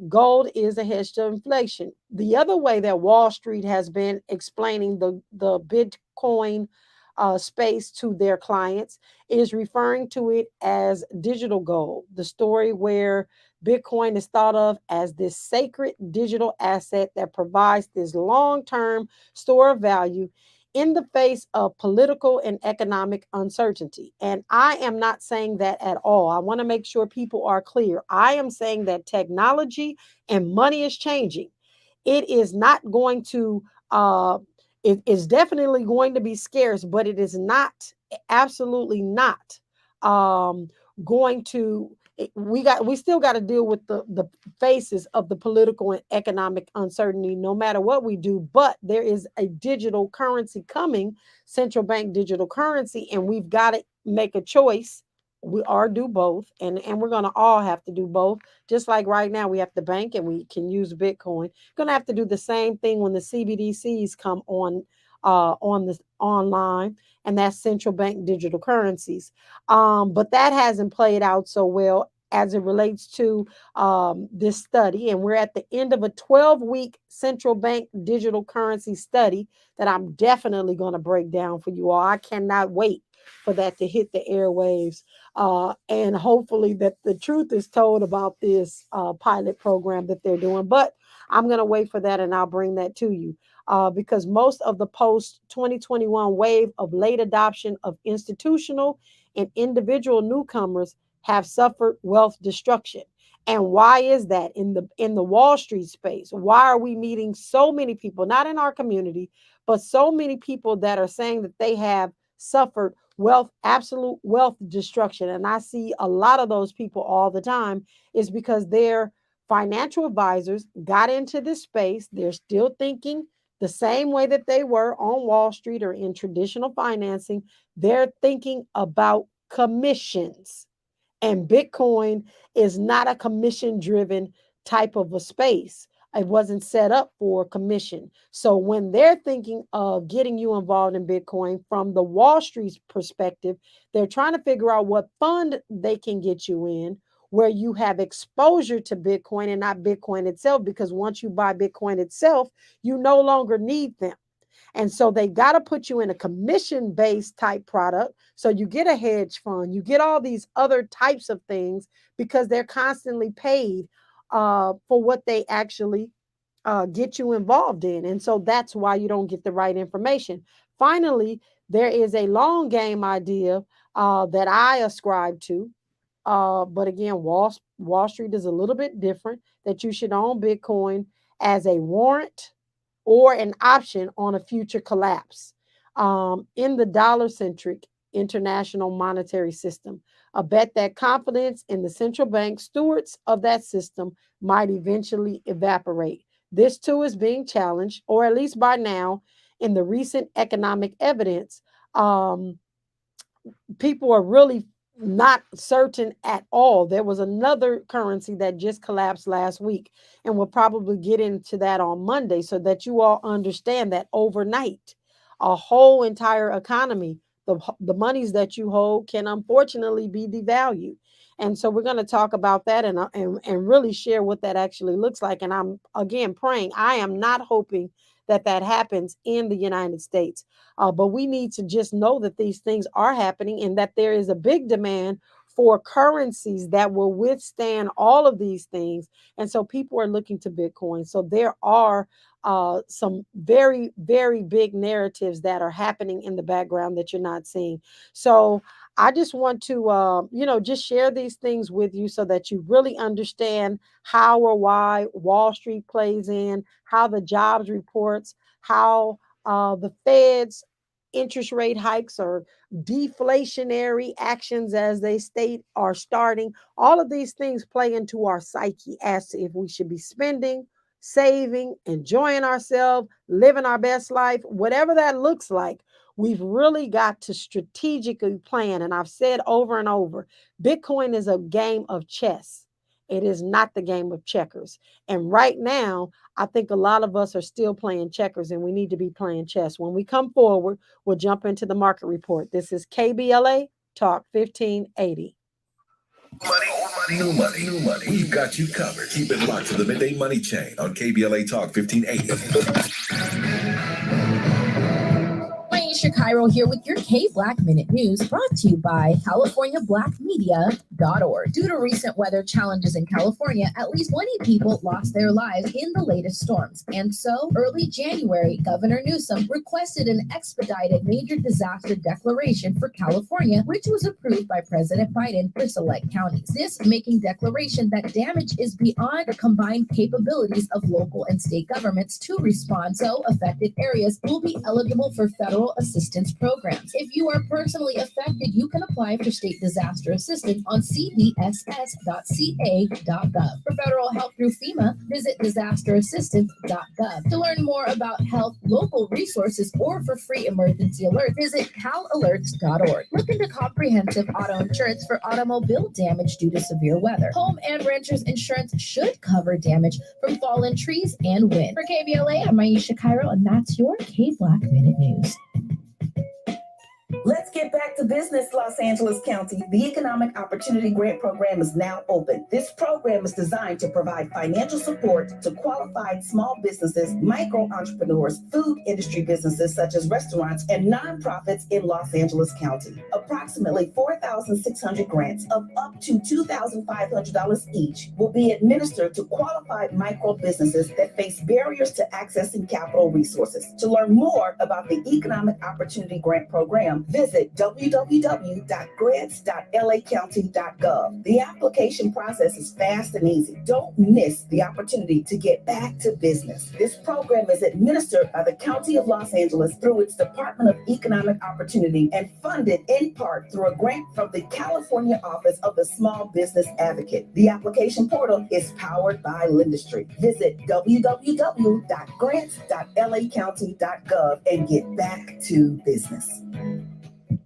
gold is a hedge to inflation. The other way that Wall Street has been explaining the Bitcoin space to their clients is referring to it as digital gold, the story where Bitcoin is thought of as this sacred digital asset that provides this long term store of value in the face of political and economic uncertainty. And I am not saying that at all. I want to make sure people are clear. I am saying that technology and money is changing. It is not going to, it is definitely going to be scarce, but it is not, absolutely not um, going to we still got to deal with the faces of the political and economic uncertainty no matter what we do, but there is a digital currency coming, central bank digital currency, and we've got to make a choice. We are do both, and we're going to all have to do both. Just like right now we have to bank and we can use Bitcoin, going to have to do the same thing when the CBDCs come on this online, and that's central bank digital currencies. But that hasn't played out so well as it relates to this study. And we're at the end of a 12-week central bank digital currency study that I'm definitely going to break down for you all. I cannot wait for that to hit the airwaves. And hopefully that the truth is told about this pilot program that they're doing. But I'm going to wait for that and I'll bring that to you. Because most of the post 2021 wave of late adoption of institutional and individual newcomers have suffered wealth destruction. And why is that in the Wall Street space? Why are we meeting so many people, not in our community, but so many people that are saying that they have suffered absolute wealth destruction? And I see a lot of those people all the time is because their financial advisors got into this space. They're still thinking the same way that they were on Wall Street or in traditional financing. They're thinking about commissions. And Bitcoin is not a commission driven type of a space. It wasn't set up for commission. So when they're thinking of getting you involved in Bitcoin from the Wall Street perspective, they're trying to figure out what fund they can get you in where you have exposure to Bitcoin and not Bitcoin itself, because once you buy Bitcoin itself, you no longer need them. And so they got to put you in a commission-based type product. So you get a hedge fund, you get all these other types of things because they're constantly paid for what they actually get you involved in. And so that's why you don't get the right information. Finally, there is a long game idea that I ascribe to. But again, Wall Street is a little bit different, that you should own Bitcoin as a warrant or an option on a future collapse in the dollar-centric international monetary system. A bet that confidence in the central bank stewards of that system might eventually evaporate. This too is being challenged, or at least by now, in the recent economic evidence. People are really not certain at all. There was another currency that just collapsed last week, and we'll probably get into that on Monday so that you all understand that overnight, a whole entire economy, the monies that you hold can unfortunately be devalued. And so we're going to talk about that and really share what that actually looks like. And I'm again praying. I am not hoping that that happens in the United States. But we need to just know that these things are happening and that there is a big demand for currencies that will withstand all of these things. And so people are looking to Bitcoin. So there are some very, very big narratives that are happening in the background that you're not seeing. So I just want to, just share these things with you so that you really understand how or why Wall Street plays in, how the jobs reports, how the Fed's interest rate hikes or deflationary actions, as they state, are starting. All of these things play into our psyche as to if we should be spending, saving, enjoying ourselves, living our best life, whatever that looks like, we've really got to strategically plan. And I've said over and over, Bitcoin is a game of chess. It is not the game of checkers. And right now, I think a lot of us are still playing checkers and we need to be playing chess. When we come forward, we'll jump into the market report. This is KBLA Talk 1580. New money. We've got you covered. Keep it locked to the Midday Money Chain on KBLA Talk 1580. Najah Cairo here with your K-Black Minute News, brought to you by CaliforniaBlackMedia.org. Due to recent weather challenges in California, at least 20 people lost their lives in the latest storms. And so, early January, Governor Newsom requested an expedited major disaster declaration for California, which was approved by President Biden for select counties. This making declaration that damage is beyond the combined capabilities of local and state governments to respond, so affected areas will be eligible for federal assistance programs. If you are personally affected, you can apply for state disaster assistance on cdss.ca.gov. For federal help through FEMA, visit disasterassistance.gov. To learn more about health, local resources, or for free emergency alerts, visit calalerts.org. Look into comprehensive auto insurance for automobile damage due to severe weather. Home and renters insurance should cover damage from fallen trees and wind. For KBLA, I'm Najah Cairo, and that's your K-Black Minute News. Let's get back to business, Los Angeles County. The Economic Opportunity Grant Program is now open. This program is designed to provide financial support to qualified small businesses, micro entrepreneurs, food industry businesses such as restaurants, and nonprofits in Los Angeles County. Approximately 4,600 grants of up to $2,500 each will be administered to qualified micro businesses that face barriers to accessing capital resources. To learn more about the Economic Opportunity Grant Program, visit www.grants.lacounty.gov. The application process is fast and easy. Don't miss the opportunity to get back to business. This program is administered by the County of Los Angeles through its Department of Economic Opportunity and funded in part through a grant from the California Office of the Small Business Advocate. The application portal is powered by Lindustry. Visit www.grants.lacounty.gov and get back to business.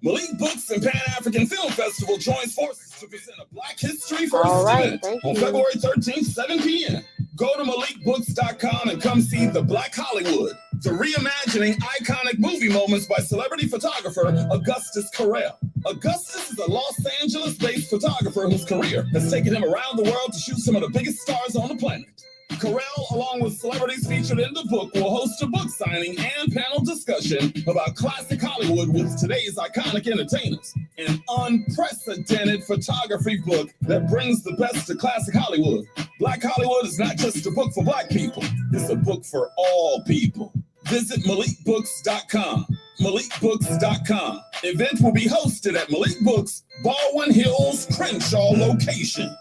Malik Books and Pan-African Film Festival joins forces to present a Black History First event on February 13th, 7 p.m. Go to MalikBooks.com and come see The Black Hollywood, the reimagining iconic movie moments by celebrity photographer Augustus Carrell. Augustus is a Los Angeles-based photographer whose career has taken him around the world to shoot some of the biggest stars on the planet. Carrell, along with celebrities featured in the book, will host a book signing and panel discussion about classic Hollywood with today's iconic entertainers. An unprecedented photography book that brings the best to classic Hollywood. Black Hollywood is not just a book for Black people, it's a book for all people. Visit MalikBooks.com. MalikBooks.com. Event will be hosted at Malik Books, Baldwin Hills, Crenshaw location.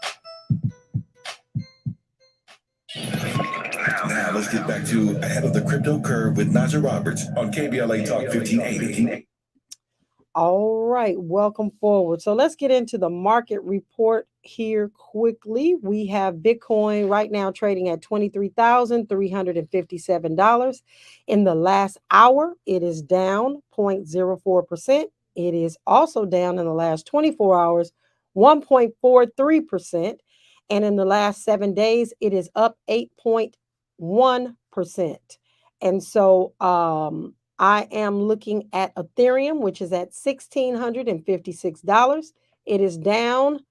Now let's get back to Ahead of the Crypto Curve with Najah Roberts on KBLA Talk 1580. All right, welcome forward. So let's get into the market report here quickly. We have Bitcoin right now trading at $23,357. In the last hour, it is down 0.04%. It is also down in the last 24 hours, 1.43%. And in the last 7 days, it is up 8.1%. And so I am looking at Ethereum, which is at $1,656. It is down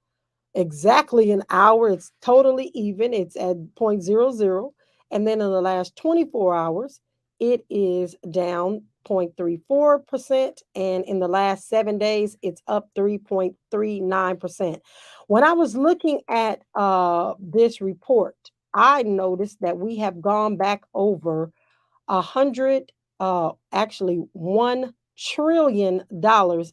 exactly an hour. It's totally even. It's at 0.00. And then in the last 24 hours, it is down 0.34%. And in the last 7 days, it's up 3.39%. When I was looking at this report, I noticed that we have gone back over $1 trillion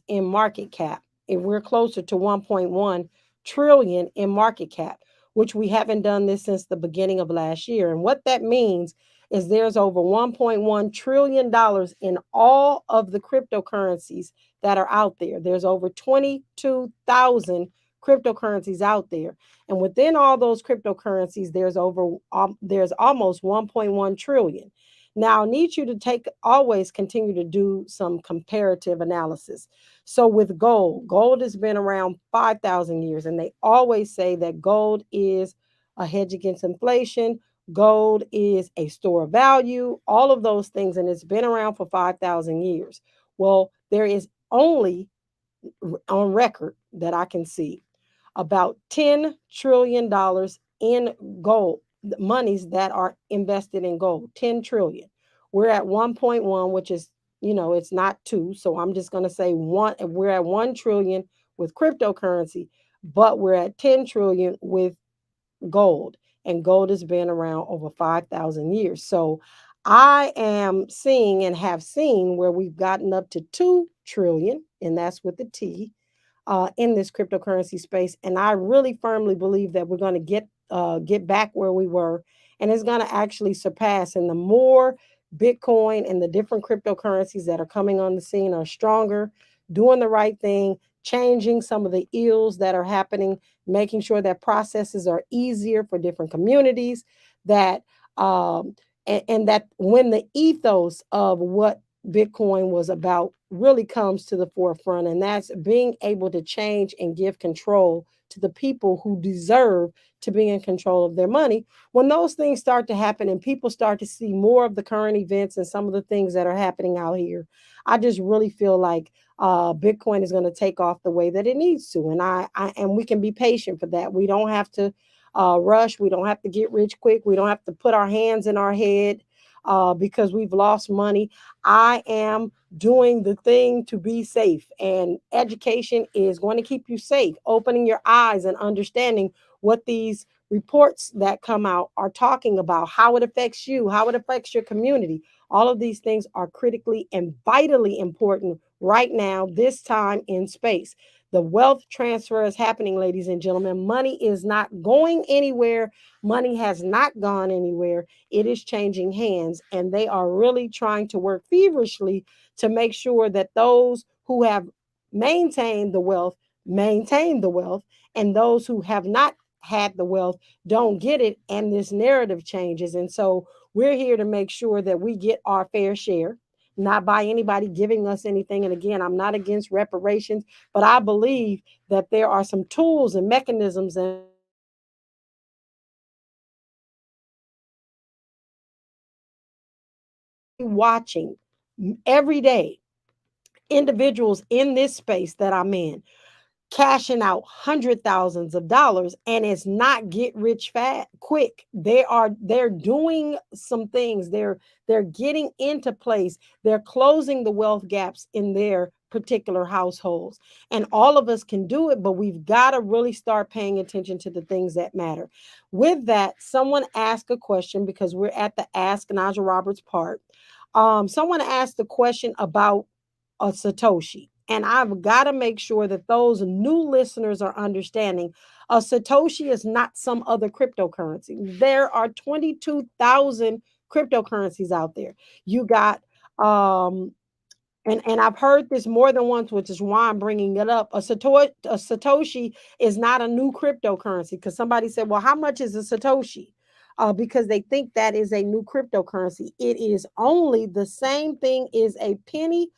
in market cap. And we're closer to 1.1 trillion in market cap, which we haven't done this since the beginning of last year. And what that means is there's over $1.1 trillion in all of the cryptocurrencies that are out there. There's over 22,000 cryptocurrencies out there. And within all those cryptocurrencies, there's almost 1.1 trillion. Now, I need you to always continue to do some comparative analysis. So with gold has been around 5,000 years, and they always say that gold is a hedge against inflation. Gold is a store of value, all of those things, and it's been around for 5,000 years. Well, there is only on record that I can see about $10 trillion in gold, monies that are invested in gold, 10 trillion. We're at 1.1, which is, it's not 2. So I'm just going to say 1. We're at 1 trillion with cryptocurrency, but we're at 10 trillion with gold. And gold has been around over 5,000 years. So I am seeing and have seen where we've gotten up to 2 trillion, and that's with the T, in this cryptocurrency space. And I really firmly believe that we're going to get back where we were, and it's going to actually surpass. And the more Bitcoin and the different cryptocurrencies that are coming on the scene are stronger, doing the right thing, changing some of the ills that are happening, making sure that processes are easier for different communities, that and that when the ethos of what Bitcoin was about really comes to the forefront, and that's being able to change and give control to the people who deserve to be in control of their money. When those things start to happen and people start to see more of the current events and some of the things that are happening out here, I just really feel like Bitcoin is going to take off the way that it needs to, and we can be patient for that. We don't have to rush. We don't have to get rich quick. We don't have to put our hands in our head because we've lost money. I am doing the thing to be safe, and education is going to keep you safe, opening your eyes and understanding what these reports that come out are talking about, how it affects you, how it affects your community. All of these things are critically and vitally important right now, this time in space. The wealth transfer is happening, ladies and gentlemen. Money is not going anywhere. Money has not gone anywhere. It is changing hands, and they are really trying to work feverishly to make sure that those who have maintained the wealth maintain the wealth, and those who have not had the wealth don't get it, and this narrative changes. And so we're here to make sure that we get our fair share, not by anybody giving us anything. And again, I'm not against reparations, but I believe that there are some tools and mechanisms and watching every day individuals in this space that I'm in cashing out $100,000s, and it's not get rich fast quick. They're doing some things. They're getting into place. They're closing the wealth gaps in their particular households. And all of us can do it, but we've got to really start paying attention to the things that matter. With that, someone asked a question, because we're at the Ask Najah Roberts part. Someone asked the question about a Satoshi. And I've got to make sure that those new listeners are understanding a Satoshi is not some other cryptocurrency. There are 22,000 cryptocurrencies out there. You got, and I've heard this more than once, which is why I'm bringing it up. A Satoshi is not a new cryptocurrency, because somebody said, well, how much is a Satoshi? Because they think that is a new cryptocurrency. It is only the same thing as a penny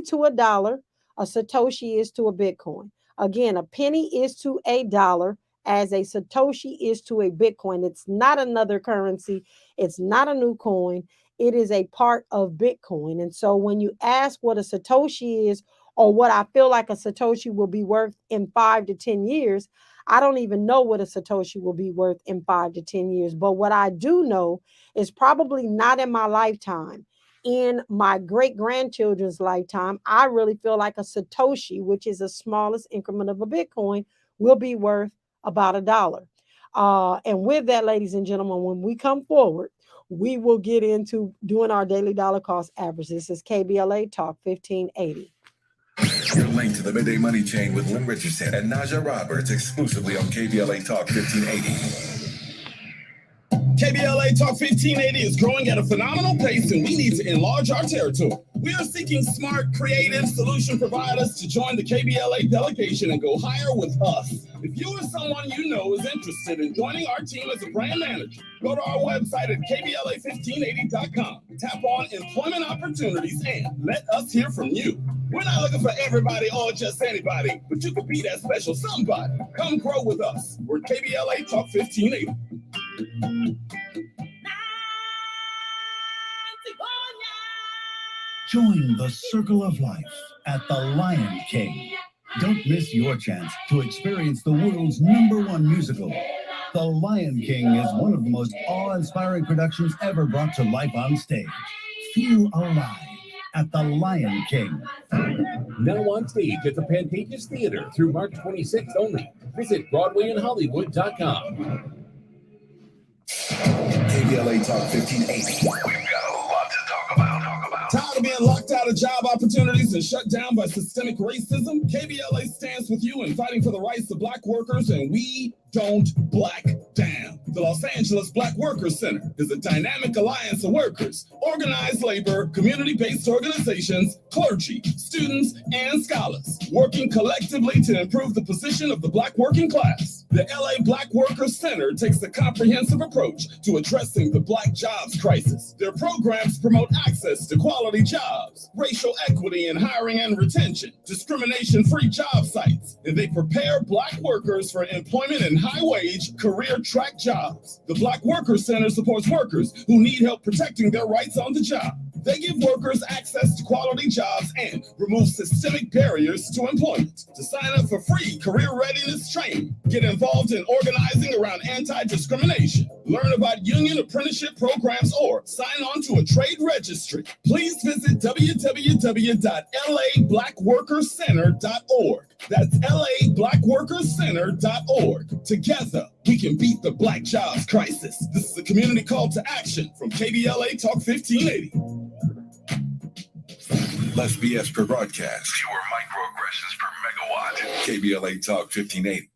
to a dollar. A Satoshi is to a Bitcoin. Again, a penny is to a dollar as a Satoshi is to a Bitcoin. It's not another currency. It's not a new coin. It is a part of Bitcoin. And so when you ask what a Satoshi is, or what I feel like a Satoshi will be worth in 5 to 10 years, I don't even know what a Satoshi will be worth in 5 to 10 years. But what I do know is probably not in my lifetime. In my great-grandchildren's lifetime, I really feel like a Satoshi, which is the smallest increment of a Bitcoin, will be worth about $1. And with that, ladies and gentlemen, when we come forward, we will get into doing our daily dollar cost average. This is KBLA Talk 1580. You're linked to the Midday Money Chain with Lynn Richardson and Najah Roberts exclusively on KBLA Talk 1580. KBLA Talk 1580 is growing at a phenomenal pace, and we need to enlarge our territory. We are seeking smart, creative solution providers to join the KBLA delegation and go higher with us. If you or someone you know is interested in joining our team as a brand manager, go to our website at kbla1580.com. Tap on employment opportunities and let us hear from you. We're not looking for everybody or just anybody, but you could be that special somebody. Come grow with us. We're KBLA Talk 1580. Join the circle of life at the Lion King. Don't miss your chance to experience the world's #1 musical. The Lion King is one of the most awe-inspiring productions ever brought to life on stage. Feel alive at the Lion King. Now on stage at the Pantages Theater through March 26th only. Visit BroadwayInHollywood.com. KBLA Talk 1580. We've got a lot to talk about. Tired of being locked out of job opportunities and shut down by systemic racism? KBLA stands with you in fighting for the rights of Black workers, and we don't black down. The Los Angeles Black Workers Center is a dynamic alliance of workers, organized labor, community-based organizations, clergy, students, and scholars, working collectively to improve the position of the Black working class. The LA Black Workers Center takes a comprehensive approach to addressing the Black jobs crisis. Their programs promote access to quality jobs, racial equity in hiring and retention, discrimination-free job sites, and they prepare Black workers for employment in high-wage, career-track jobs. The Black Workers Center supports workers who need help protecting their rights on the job. They give workers access to quality jobs and remove systemic barriers to employment. To sign up for free career readiness training, get involved in organizing around anti-discrimination, learn about union apprenticeship programs, or sign on to a trade registry, please visit www.lablackworkerscenter.org. That's lablackworkerscenter.org. Together, we can beat the Black jobs crisis. This is a community call to action from KBLA Talk 1580. Less BS per broadcast. Fewer microaggressions per megawatt. KBLA Talk 1580.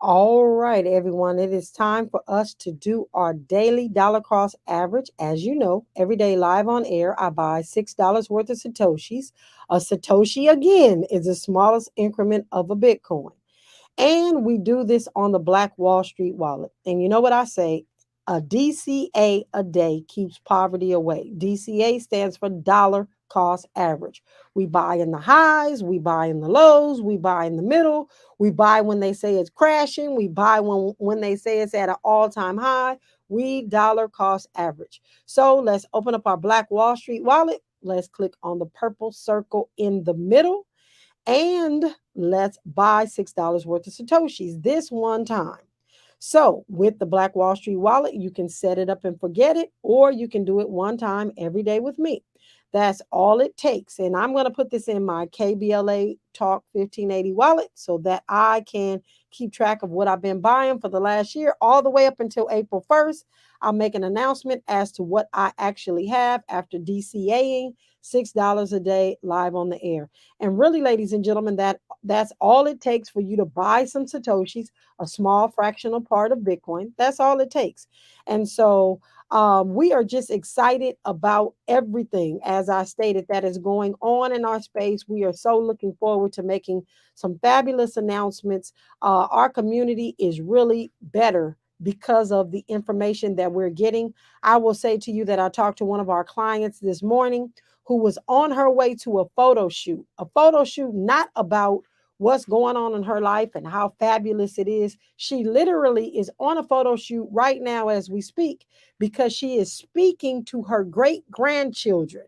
All right, everyone, it is time for us to do our daily dollar cost average. As you know, every day live on air, I buy $6 worth of Satoshis. A Satoshi, again, is the smallest increment of a Bitcoin. And we do this on the Black Wall Street wallet. And you know what I say? A DCA a day keeps poverty away. DCA stands for dollar cost average. We buy in the highs, we buy in the lows, we buy in the middle, we buy when they say it's crashing, we buy when they say it's at an all-time high. We dollar cost average. So let's open up our Black Wall Street wallet. Let's click on the purple circle in the middle and let's buy $6 worth of Satoshis this one time. So with the Black Wall Street wallet, you can set it up and forget it, or you can do it one time every day with me. That's all it takes. And I'm going to put this in my KBLA Talk 1580 wallet so that I can keep track of what I've been buying for the last year, all the way up until April 1st. I'll make an announcement as to what I actually have after DCAing $6 a day live on the air. And really, ladies and gentlemen, that's all it takes for you to buy some Satoshis, a small fractional part of Bitcoin. That's all it takes. And so we are just excited about everything, as I stated, that is going on in our space. We are so looking forward to making some fabulous announcements. Our community is really better because of the information that we're getting. I will say to you that I talked to one of our clients this morning who was on her way to a photo shoot not about what's going on in her life and how fabulous it is. She literally is on a photo shoot right now as we speak because she is speaking to her great-grandchildren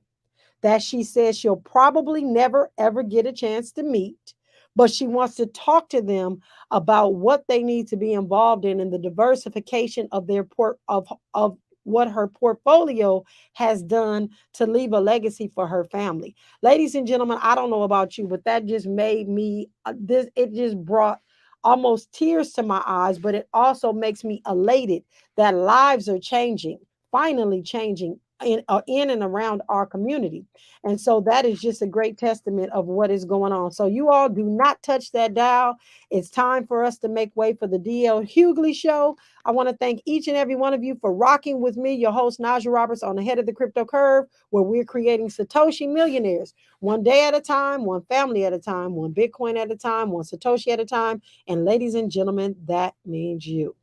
that she says she'll probably never, ever get a chance to meet, but she wants to talk to them about what they need to be involved in the diversification of their of what her portfolio has done to leave a legacy for her family. Ladies and gentlemen, I don't know about you, but that just made me it just brought almost tears to my eyes, but it also makes me elated that lives are changing, finally changing in and around our community. And so that is just a great testament of what is going on. So you all do not touch that dial. It's time for us to make way for the DL Hughley Show. I want to thank each and every one of you for rocking with me, your host, Najah Roberts, on the Head of the Crypto Curve, where we're creating Satoshi millionaires, one day at a time, one family at a time, one Bitcoin at a time, one Satoshi at a time. And ladies and gentlemen, that means you.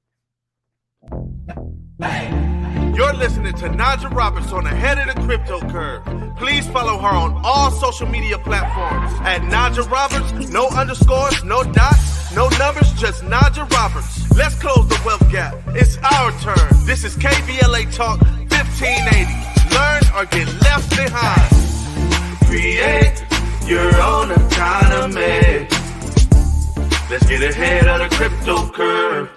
You're listening to Najah Roberts on the Head of the Crypto Curve. Please follow her on all social media platforms at Najah Roberts. No underscores, no dots, no numbers, just Najah Roberts. Let's close the wealth gap. It's our turn. This is KBLA Talk 1580. Learn or get left behind. Create your own economy. Let's get ahead of the crypto curve.